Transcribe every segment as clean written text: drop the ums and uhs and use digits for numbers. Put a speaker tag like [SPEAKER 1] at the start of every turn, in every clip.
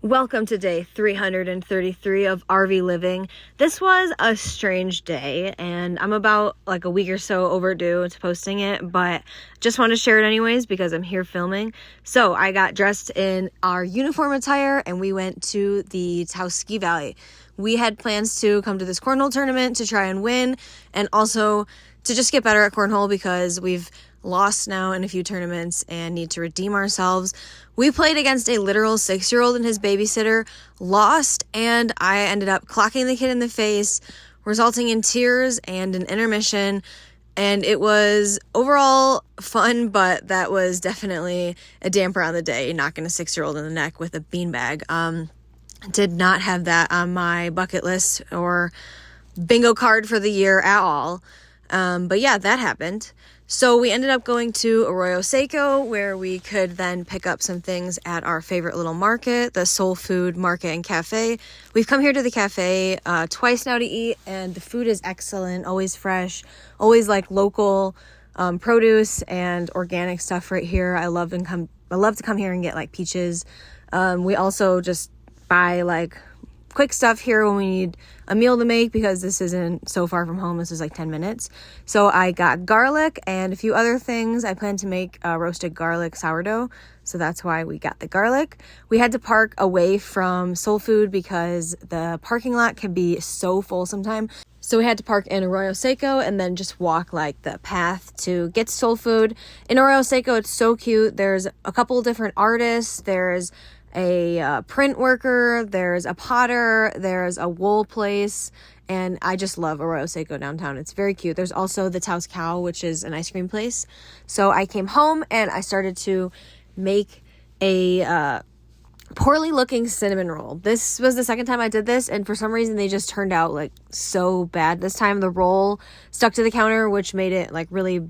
[SPEAKER 1] Welcome to day 333 of RV living. This was a strange day and I'm about like a week or so overdue to posting it, but just want to share it anyways because I'm here filming. So I got dressed in our uniform attire and we went to the Taos Ski Valley. We had plans to come to this cornhole tournament to try and win, and also to just get better at cornhole because we've lost now in a few tournaments and need to redeem ourselves. We played against a literal 6-year-old and his babysitter, lost, and I ended up clocking the kid in the face, resulting in tears and an intermission. And it was overall fun, but that was definitely a damper on the day, knocking a 6-year-old in the neck with a beanbag. Did not have that on my bucket list or bingo card for the year at all. But yeah, that happened. So we ended up going to Arroyo Seco, where we could then pick up some things at our favorite little market, the Soul Food Market and Cafe. We've come here to the cafe twice now to eat, and the food is excellent, always fresh, always like local produce and organic stuff right here. I love to come here and get like peaches. We also just buy like quick stuff here when we need a meal to make because this isn't so far from home. This is like 10 minutes. So I got garlic and a few other things. I plan to make a roasted garlic sourdough, so that's why we got the garlic. We had to park away from Soul Food because the parking lot can be so full sometimes. So we had to park in Arroyo Seco and then just walk like the path to get to Soul Food. In Arroyo Seco, it's so cute. There's a couple different artists. There's a print worker, there's a potter, there's a wool place, and I just love Arroyo Seco downtown. It's very cute. There's also the Taos Cow, which is an ice cream place. So I came home and I started to make a poorly looking cinnamon roll. This was the second time I did this, and for some reason they just turned out like so bad. This time the roll stuck to the counter, which made it like really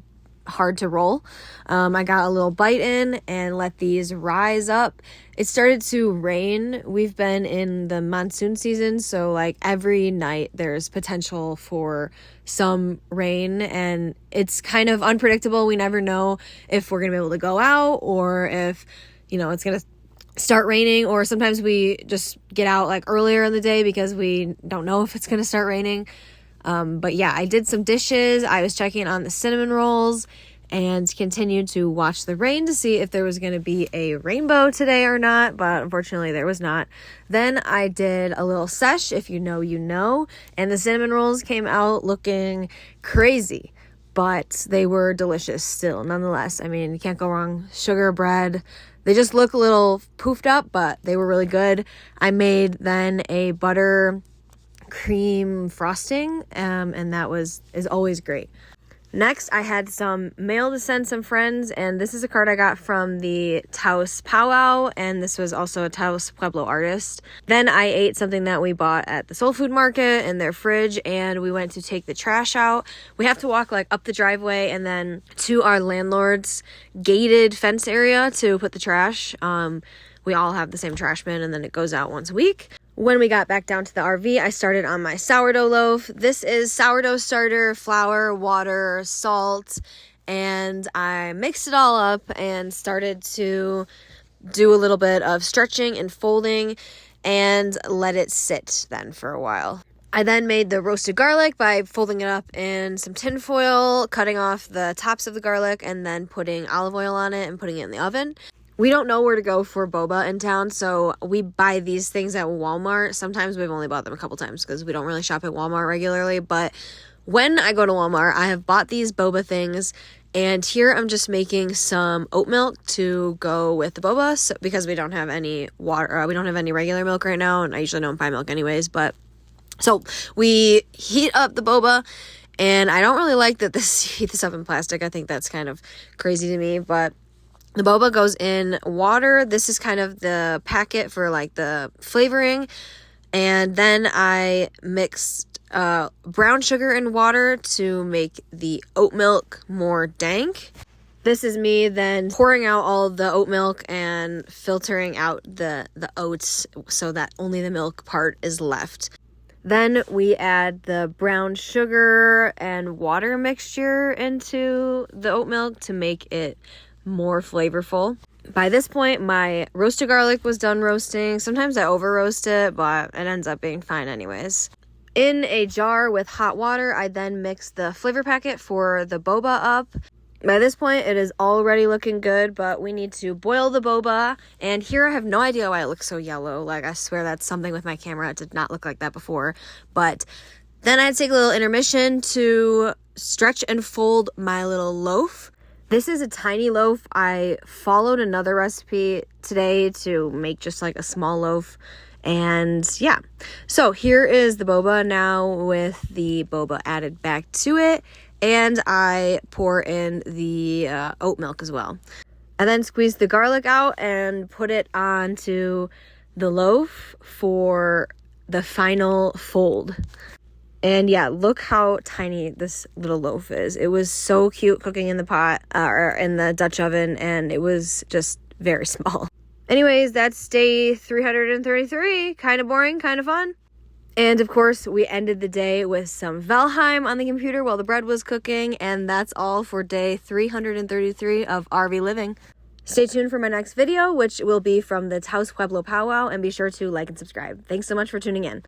[SPEAKER 1] hard to roll. I got a little bite in and let these rise up. It started to rain. We've been in the monsoon season, so like every night there's potential for some rain, and it's kind of unpredictable. We never know if we're gonna be able to go out or if, it's gonna start raining, or sometimes we just get out like earlier in the day because we don't know if it's gonna start raining. But yeah, I did some dishes. I was checking on the cinnamon rolls and continued to watch the rain to see if there was going to be a rainbow today or not, but unfortunately there was not. Then I did a little sesh, if you know, you know, and the cinnamon rolls came out looking crazy, but they were delicious still, nonetheless. I mean, you can't go wrong. Sugar bread. They just look a little poofed up, but they were really good. I made then a butter cream frosting, and that is always great. Next, I had some mail to send some friends, and this is a card I got from the Taos Powwow, and this was also a Taos Pueblo artist. Then I ate something that we bought at the Soul Food Market in their fridge, and we went to take the trash out. We have to walk like up the driveway and then to our landlord's gated fence area to put the trash. We all have the same trash bin, and then it goes out once a week. When we got back down to the RV, I started on my sourdough loaf. This is sourdough starter, flour, water, salt, and I mixed it all up and started to do a little bit of stretching and folding and let it sit then for a while. I then made the roasted garlic by folding it up in some tin foil, cutting off the tops of the garlic, and then putting olive oil on it and putting it in the oven. We don't know where to go for boba in town, so we buy these things at Walmart. Sometimes we've only bought them a couple times because we don't really shop at Walmart regularly, but when I go to Walmart, I have bought these boba things, and here I'm just making some oat milk to go with the boba, because we don't have any water, we don't have any regular milk right now, and I usually don't buy milk anyways, but so we heat up the boba, and I don't really like that heat this up in plastic. I think that's kind of crazy to me, but the boba goes in water. This is kind of the packet for like the flavoring. And then I mixed brown sugar and water to make the oat milk more dank. This is me then pouring out all the oat milk and filtering out the oats so that only the milk part is left. Then we add the brown sugar and water mixture into the oat milk to make it more flavorful. By this point, my roasted garlic was done roasting. Sometimes I over roast it, but it ends up being fine anyways. In a jar with hot water, I then mix the flavor packet for the boba up. By this point, it is already looking good, but we need to boil the boba. And here I have no idea why it looks so yellow. Like, I swear that's something with my camera. It did not look like that before. But then I'd take a little intermission to stretch and fold my little loaf. This is a tiny loaf. I followed another recipe today to make just like a small loaf. And yeah, so here is the boba now with the boba added back to it. And I pour in the oat milk as well. I then squeeze the garlic out and put it onto the loaf for the final fold. And yeah, look how tiny this little loaf is. It was so cute cooking in the pot or in the Dutch oven, and it was just very small. Anyways, that's day 333. Kind of boring, kind of fun. And of course, we ended the day with some Valheim on the computer while the bread was cooking. And that's all for day 333 of RV living. Stay tuned for my next video, which will be from the Taos Pueblo powwow. And be sure to like and subscribe. Thanks so much for tuning in.